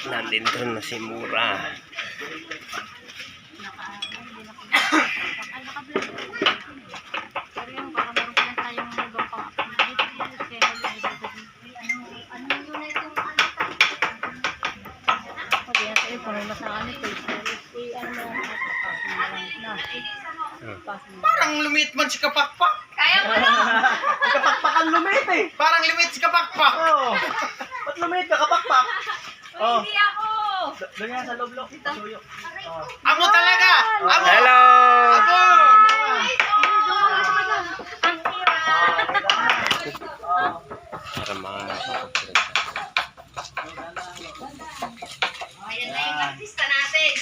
Nandito na si Mura. Parang lumit man si Kapakpak. Kaya mo na! Kapakpakan lumit eh. Parang lumit si Kapakpak. Oo. Ba't lumit ka, kapakpak? Oh. Hindi ako! Doon yan sa loob-loob. Pasuyo. Oh. Amo talaga! Amo! Hello! Amo! Para mga nakakapagod. Ayan na yung artista natin.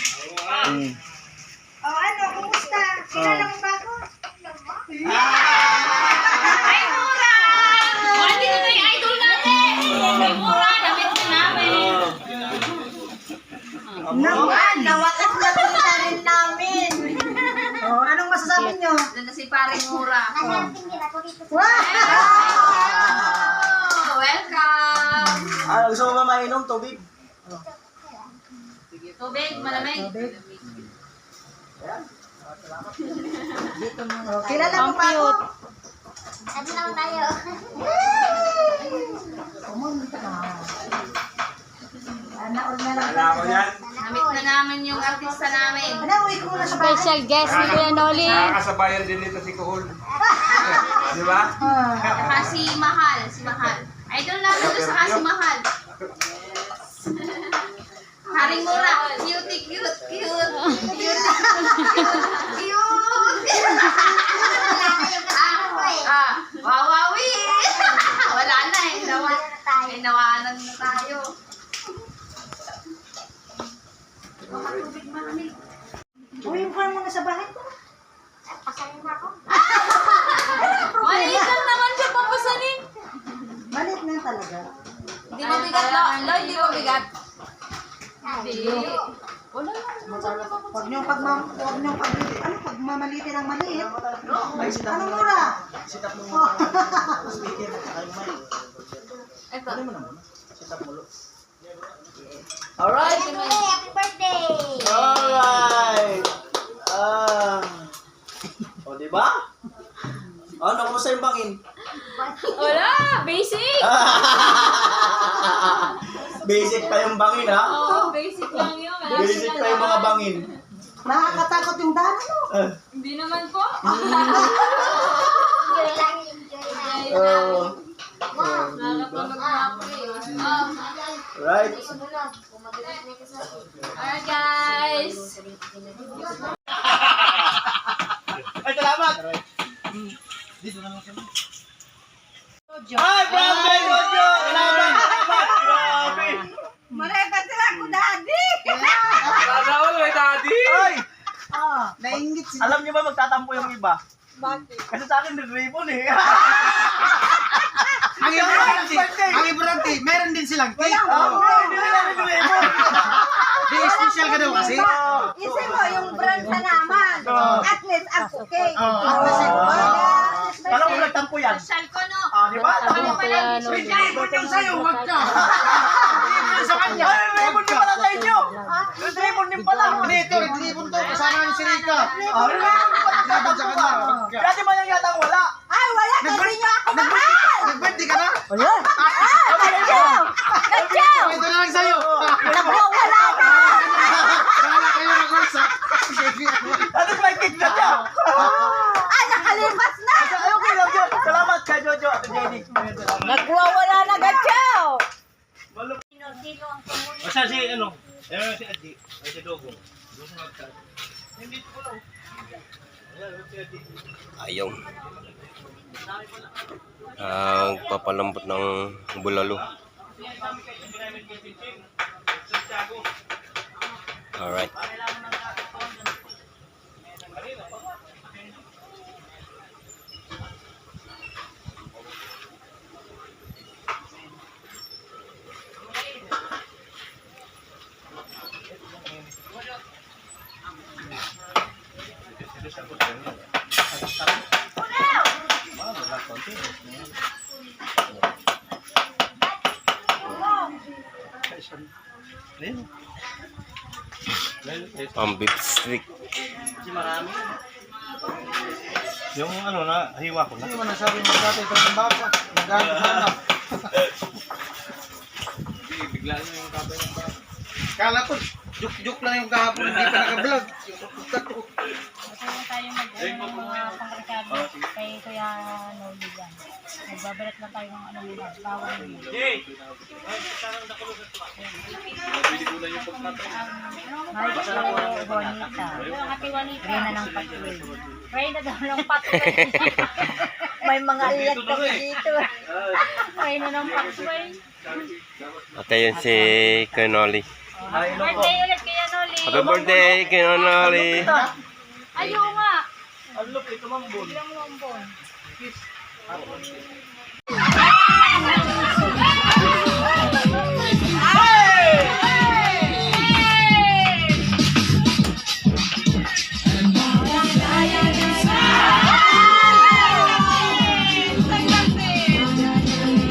Oh, ano, kumusta? Kilala mo ba ako? Ay, Mura! Hindi na yung idol natin! Ay, Mura! Damit na namin! Naman, nawakas na kita rin namin. Oh, anong masasabi nyo? Doon na si paring Mura. Wow! Welcome! Gusto mo ba mainom? Tubig? Tubig, malamig. Oh, kilala mo ba ako? Ano naman tayo? Naon na lang. Namit na namin yung artista namin. Ano, uwi ko muna sa bahay. Special guest ni Kuya Noli. Nakakasabayan din nito si Kuhol. Di ba? Saka si Mahal. Si Mahal. Idol namin doon saka si Mahal. Haring Mura. Cute, cute, cute. Cute. Wawawi. Wala na eh. Nawanan na tayo. Makatubig malamig. Uwi ko muna sa bahay ko. Pasanin na ako. Maliit lang naman siya papasanin. Malit na talaga. Hindi mo bigat na. Hindi mo bigat. Hindi. Wala lang. Huwag niyong pagmamalitin ang maliit. Ano mura? Sit-up mo muna. Speaker at saka yung mic. Ito. Ano mo naman? Sit-up mo. Alright! Happy birthday! Alright! O, diba? Ano, kumusta yung bangin? Wala. Basic. Basic pa yung bangin, ha? Oo, basic lang yun. Wala Basic silang pa yung mga bangin. Nakakatakot yung daan mo. Hindi naman po. Enjoy lang, enjoy lang. Nakakapagod na ako eh. Right? Alright guys. Ay, salamat! Ay, Brombe! Jojo! Salamat! Grabe! Malipat sila ako, daddy. Ay! Naingit siya. Alam niyo ba magtatampo yung iba? Bakit? Kasi sa akin, nag-ribbon eh. Ang importante, meron din silang cake. Hindi nila nag-ribbon. Di special ka daw kasi. Isip mo yung brand na naman. At least ako cake. Paano kung nagtampo yan? Social ko no. Di ba? Kami pala hindi May social. ribbon yung sa'yo, wag ka. Ribbon sa kanya. Ay, ribbon din pala sa inyo! Ribbon din pala! Hindi, ito, ribbon to. Kasama ni si Rika. Ribbon din pala Ribbon sa kanya, nagtatampo wag ka. ka. Dati man yung yata wala. Ay, wala. Kasi niyo ako mahal. Nag-birthday ka na? Wala. Kachaw! Ito na lang sa'yo. Wala ka. Bahala kayo mag-usap. Ano may cake na siya? Ay, nakalipas na. Ay, okay lang, Jojo. Salamat kay Jojo at Jenny. Nagwawala na kachaw. Basta si ano? Si Adi. Ay si Dogong. Ayaw. Papalambot ng bulalo. Alright. Pang beef stick. Kasi marami. Yung ano na, hiwa ko na. Hindi mo nasabi mo dati ito ng baka. Nagano sana. Bigla na yung kapay ng baka. Kala ko, juk-juk lang yung kahapon, hindi pa naka-vlog. Matulong tayo mga pangrekado kay Kuya Noli dyan. Magbabalat na tayo ng ano muna, bawang muna. Mahal ko Juanita. Ate Juanita. Reyna ng Patway. Reyna daw ng Patway. May mga alat ka pa dito. Reyna ng Patway. At ayun si Kanoli. Birthday ulit Kuya Noli. Happy birthday, Kanoli! Ayaw nga. Ano, ito mambon. Ilang lombon.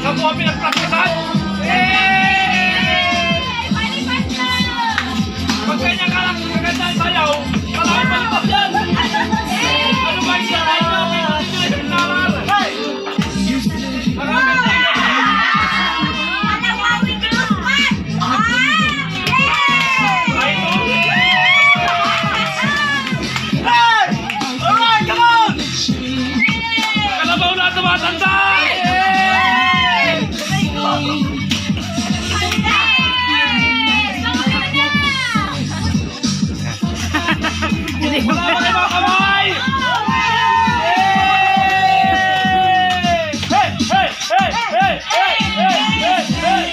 Sa buwan pinagpraktisan? Pag kanya kaganda ang sayaw, malaki palibas yan! Ano ba siya? Kalabaw na tumatanda! Wala ba kayo mga kamay? Hey! Hey! Hey! Hey! Hey! Hey! Hey!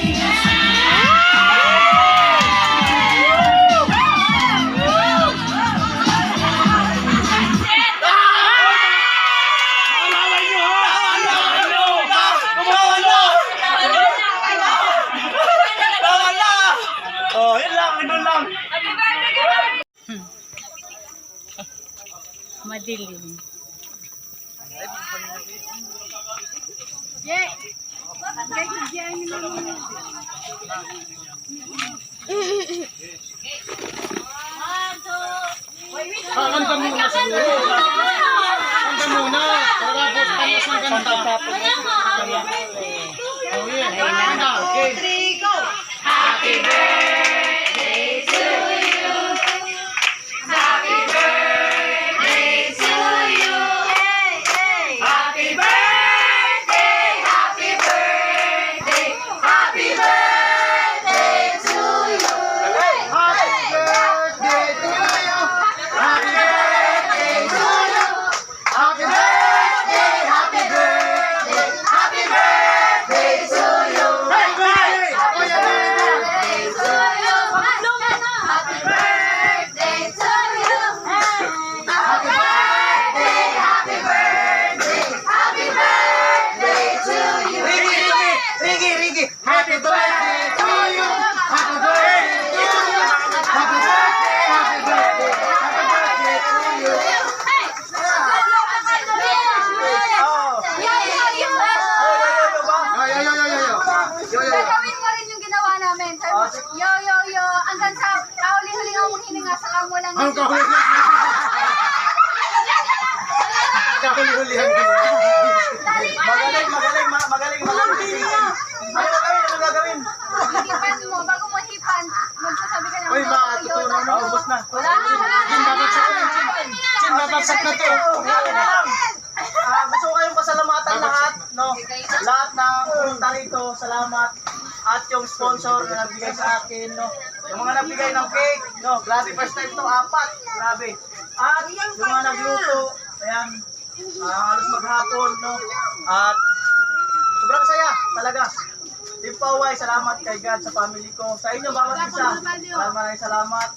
Alaway nyo ha! Alaway nyo! Bawal na! Bawal na! Oh, yun lang, yun lang. Madilim. Kakanta muna siguro. Kanta muna. Tapos panas ng kanta. Oh yeah. Kanta. Okay. 3, go! Happy birthday to you. Happy birthday to you. Happy birthday. Happy birthday. Happy birthday to you. Gagawin mo rin yung ginawa namin. Yo, yo, yo. Hanggang sa kauli-huling ang hininga sa kamulang. Ang kahuli. Kahuli-hulihan din. Magaling. Ano gagawin? Hipan mo. Bago mo hipan, magsasabi ka ng Uy, yo, mga yo, tutunan yo. na. Ubus na. Wala na. Chin, babagsak na. Chin, babagsak na to. Gusto ko kayong pasalamatan lahat, no? Lahat ng pumunta rito, salamat. At yung sponsor na nagbigay sa akin, no? Yung mga nagbigay ng cake, no? Grabe, first time to, 4. Grabe. At yung mga nagluto, ayan, halos maghapon, no? At sobrang saya, talaga. Team Paway, salamat kay God sa family ko. Sa inyo, bawat isa, maraming salamat.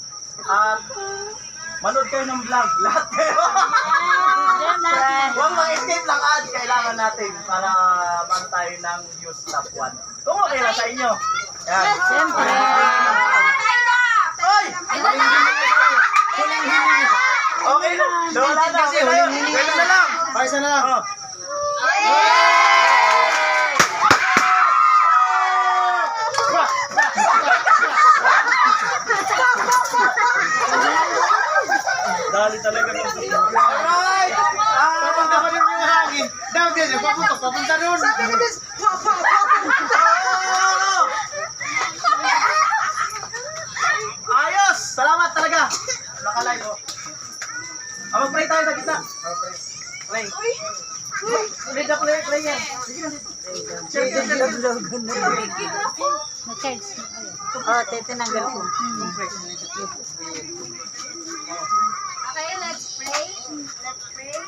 At manood kayo ng vlog, lahat kayo. Huwag mag-escape lang ad, kailangan natin para maano tayo ng views top 1. Kung okay lang sa inyo. Yan. Siyempre. Oy! Okay na. Wala na. Okay na yun. Pwede na lang. Paisa na lang. Dali talaga. Alright! Papunta pa rin yung hangin. Daw din, papunta rin. Sabi ko din, ayos! Salamat talaga! Nakalive oh. Mag-pray tayo sa gitna. Pray. Ulit na pray yan. Sige na. Na-charge. Oh, tinanggal ko. Okay, let's pray. Let's pray.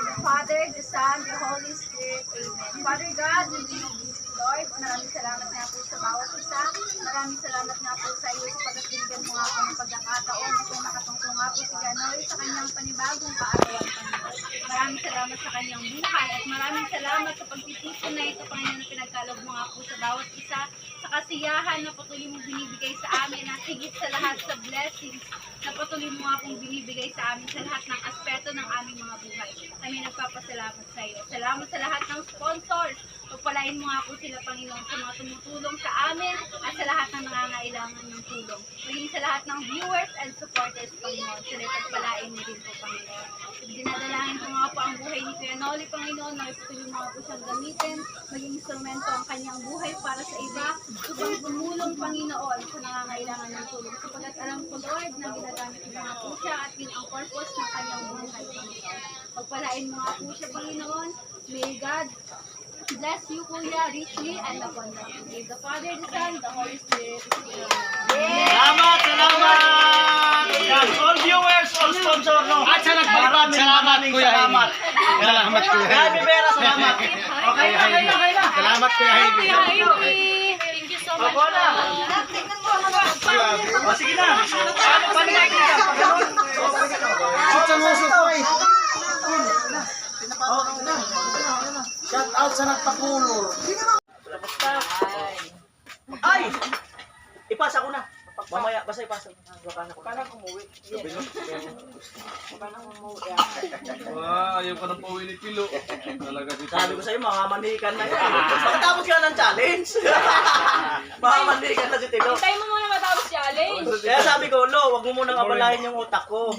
The Father, the Son, the Holy Spirit. Amen. Father God, in the name of Jesus, Lord, maraming salamat nga po sa bawat isa. Maraming salamat nga po sa iyo sa pagkakiligan mo nga po ng pagkakataon kung nakatungtong nga po si Ganoy sa kanyang panibagong kaarawan, Panginoon. Maraming salamat sa kanyang buhay at maraming salamat sa pagtitipon na ito, Panginoon, na pinagkaloob mo nga po sa bawat isa, sa kasiyahan na patuloy mong binibigay sa amin at higit sa lahat sa blessings na patuloy mo nga pong binibigay sa amin sa lahat ng aspeto ng aming mga buhay. Kami nagpapasalamat sa iyo. Salamat sa lahat ng sponsors. Pagpalain mo nga po sila, Panginoon, sa mga tumutulong sa amin at sa lahat ng nangangailangan ng tulong. Maging sa lahat ng viewers and supporters, Panginoon. Sila pagpalain mo din po, Panginoon. Dinadalangin ko nga po ang buhay ni Kuya Noli, Panginoon, na ipatuloy mo nga po siyang gamitin, maging instrumento ang kanyang buhay para sa iba, upang tumulong, Panginoon, sa nangangailangan ng tulong. Sapagat alam ko, Lord, na ginagamit mo nga po siya at yun ang purpose ng kanyang buhay, Panginoon. Pagpalain mo nga po siya, Panginoon. May God bless you, Kuya, richly and abundantly. May the Father, the Son, the Holy Spirit. Salamat! All viewers, all sponsor, no? At sa nagbalban, salamat, Kuya Salamat. Salamat, Kuya Kuya Bibera, salamat. Okay na. Salamat, Kuya Heidi. Thank you so much. Ako na. O, sige na. Ano pa nila kita? Sa muso ko eh. Shout out sa nagpakulor. Ay! Ipasa ko na. Mamaya, basta ipasa ko. Kala ko umuwi. Ayaw ka ng pauwi ni Pilo. Talaga si Sabi ko sa'yo, mga manikan na yan. Pagkatapos ka ng challenge. Mga manikan na si Tilo. Tayo mo muna matapos challenge. Kaya sabi ko, Lo, wag mo munang abalahin yung utak ko.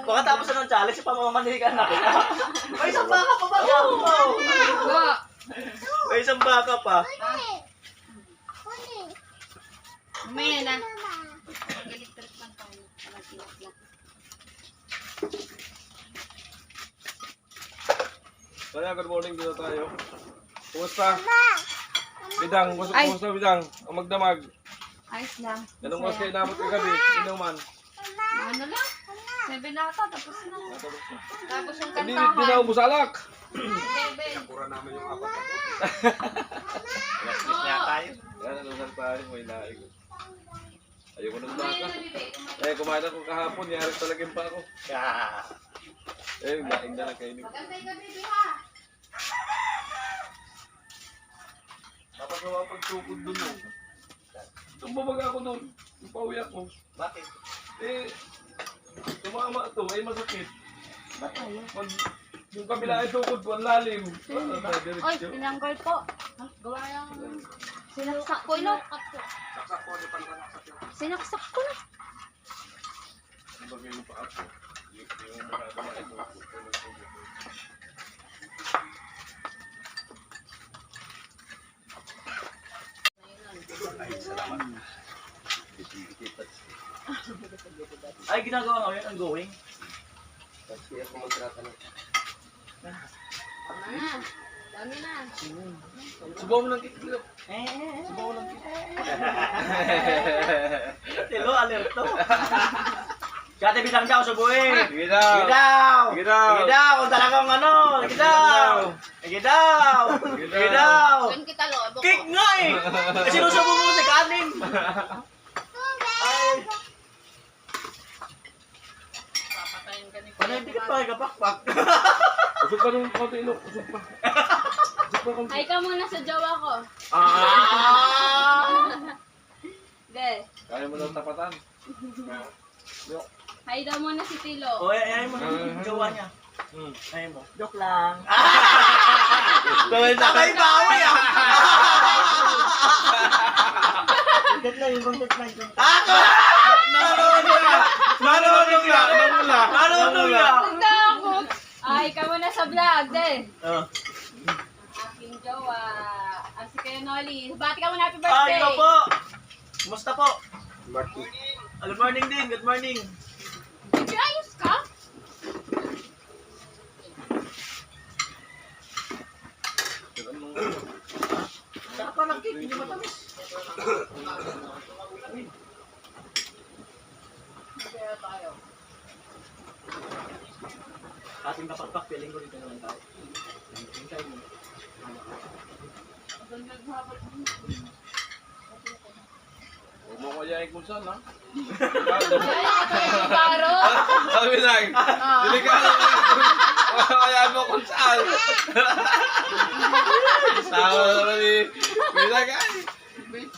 Pagkatapos na ng challenge, pamamanikan na kita. May isang baka pa ba? May isang baka pa. Mamaya na. Kaya good morning dito tayo. Kumusta? Bidang, kumusta Bidang? Ang magdamag. Ayos lang. Anong oras kayo inabot kagabi? Inuman. Ano lang? 7 na ata, tapos na. Tapos yung Hindi kantahan. na ubus alak. 7. Yan, anong tayo? May naig. Ayoko ng baka. Eh, kumain ako kahapon. Yaharik talagin pa ako. Eh, naing na lang kainin. Dapat naman pagtukod dun eh. Tumabag ako dun. Pauwi ako. Bakit? Eh, tumama ito. Ay, masakit. Pag yung kabila ay tukod ko, ang lalim. Oy, tinanggal po. Gawa lang. Sinaksak ko na. Sinaksak ko na. Bagay yung paa ko. Yung makagawa ay tukod. Ay, ginagawa nga yun, ang going. Kasi ako magtrata na. Dami na. Subaw mo ng kiklop. Subaw mo ng kiklop. Tilo, alerto. Kaya bidang daw, subuhin. Sige daw. Sige daw. Sige daw. Sige daw, kung talagang ano. Sige daw. Sige daw. Sige daw. Doon kita lobo ko. Kick nga eh. Kasi sinusubo mo sa kanin. Ay. Papatayin ka ni Ano hindi ka pa kapakpak? Usog pa nung konti ilok. Usog pa. Usog pa konti. Ay ka muna sa jowa ko. Be. Kaya mo daw tapatan. Hi daw muna si Tilo. O, ayayin mo na jowa niya. Ayayin mo. Joke lang. Sabay bawi ah. content na, yung content na. Takot! Ay, ikaw muna sa vlog, din. Oh. Aking jowa. Ang si Kuya Nolly. Bati ka muna, happy Ay, birthday! ikaw po. Kumusta po? Marty. Good morning din, good morning. Baby, ayos ka? Saka pa ng cake, hindi matamis. Ating kapakpak, feeling ko dito naman tayo. Huwag mo kayain kung saan, ha? Ay, ito yung paro. Sabi lang, delikado mo yan. Kayaan mo kung saan. Sawa na naman ni Pinagay.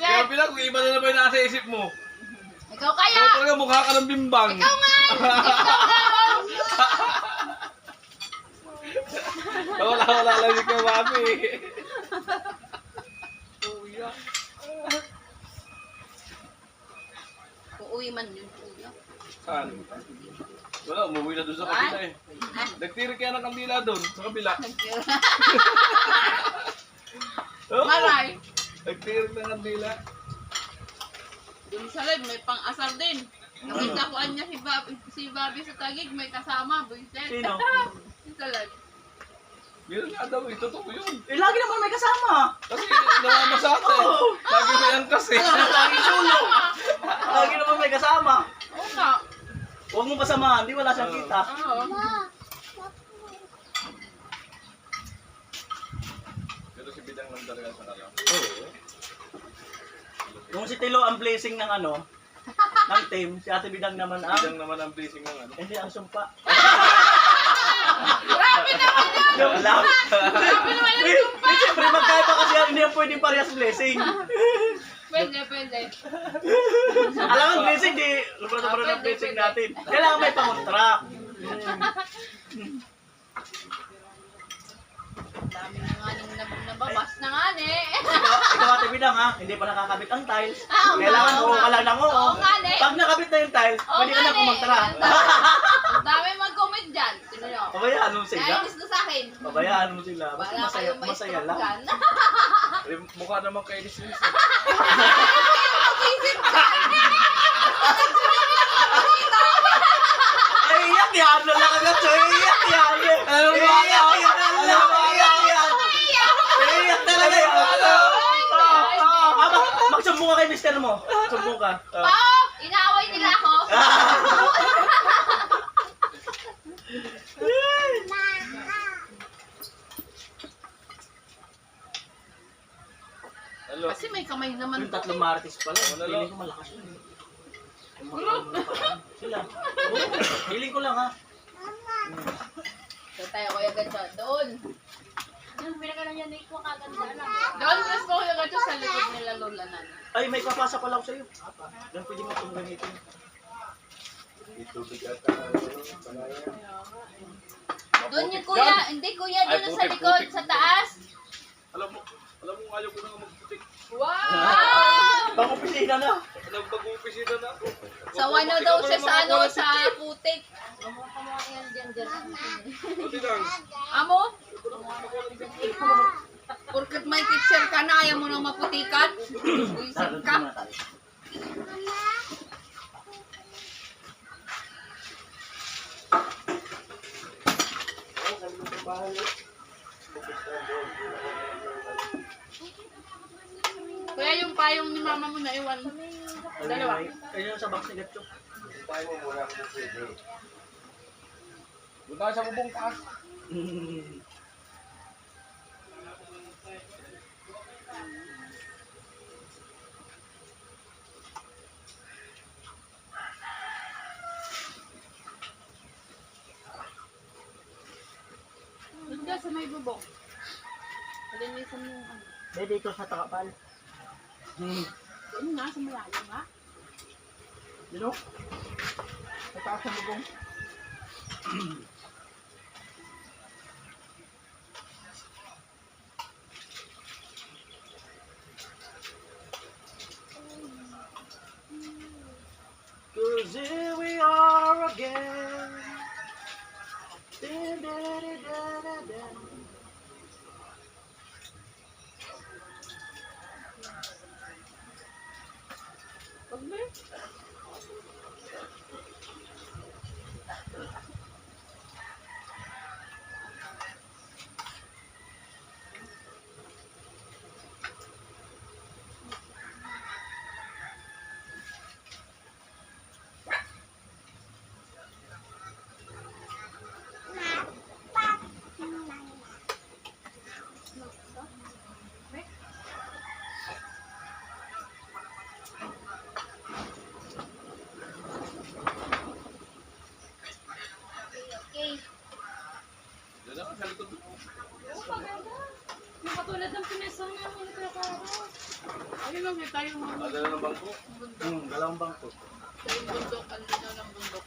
Kaya Pinag, kung iba na naman yung nasa isip mo. Ikaw kaya! Ikaw talaga mukha ka ng bimbang. Ikaw nga! Wala lang ikaw, mami. Kuya. Uuwi man yun, kuya. Saan? Wala, umuwi na doon sa kabila eh. Nagtirik kaya ng kandila doon, sa kabila. Oh, Maray! nagtirik ng kandila. Doon sa live, may pang-asar din. Nakita ko niya si Bobby sa Tagig, may kasama, Boyset. Sino? Sa live. Yun nga daw, totoo yun. Eh, lagi naman may kasama. Kasi namamasate. Lagi may angkas eh. Lagi sulong. Lagi naman may kasama. Oo nga. Huwag mo pasamahan, di wala siyang kita. Oo. Pero si Bidang lang talaga sa kalam. Kung si Tilo ang blessing ng ng team, si Ate Bidang naman ang... Bidang naman ang blessing ng ano. Hindi, ang sumpa. Grabe naman yun! Joke lang. Grabe naman yung sumpa! Siyempre, magkaiba kasi hindi yan pwedeng parehas blessing. Pwede, pwede. Alam ang blessing, di sobrang ng blessing natin. Kailangan may pangontra. Dami na nga nang nababas na nga Ikaw Ate Bidang hindi pa nakakabit ang tiles. Oo nga, Kailangan oo oo nga. ka lang ng oo. Oo nga, ne. Pag nakabit na yung tiles, pwede ka na kumontra. Ang dami mag-comment dyan. Sino nyo? Pabayaan mo sila. Nainis na sa akin. Pabayaan mo sila. Basta Wala masaya, kayong masaya ma-stroke lang. dyan. Eh, mukha naman kay Liz-Liz. Ay, iyak yan. Wala ka gato. Iyak yan. Ano ba? Iyak yan. Iyak yan. Iyak talaga yan. Magsumbong ka kay mister mo. Sumbong ka. Pao! Inaaway nila ako. Hello. Kasi may kamay naman Yung tatlong marites pala. Wala lang. Feeling ko malakas yun. Sila. Feeling ko lang ha. Doon tayo kuya Gacho. Doon. Yung pinagalan niya na ikaw kaganda lang. Doon press ko kuya Gacho sa likod nila lola namin. Ay, may papasa pala ako sa'yo. Doon pwede mo itong gamitin. Itubig at panaya. Doon yung kuya. Hindi kuya. Ay, Doon sa putik, likod. putik. Sa taas. Alam mo ayaw ko na magputik. Wow! Pang-opisina na. Alam, pag-upisita na ako. Sa ano daw siya sa sa putik. Buti lang. Amo? Porket may teacher ka na, ayaw mo nang maputikan? Buisit ka. Kuya, yung payong ni mama mo na iwan. Dalawa. Kaya sa box ni Gatcho. Tayo mo muna kung pwede. Doon tayo sa bubong taas. Doon ka sa may bubong. Palinisan mo yung ano. May dito sa takapal. Doon nga, sa malayo nga. You know? Sa taas ng bubong. 'Cause here we are again. Da-da-da-da-da-da. Okay. Diyan ako sa likod mo. Oo, maganda. Yung katulad ng pinasang namin ni Karo. Ayun lang, may tayong Adala ng bangko. Dalawang bangko. bundok. Ang linaw ng bundok.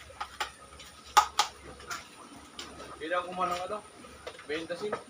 Kailangan ko man ng ano, 20 sin.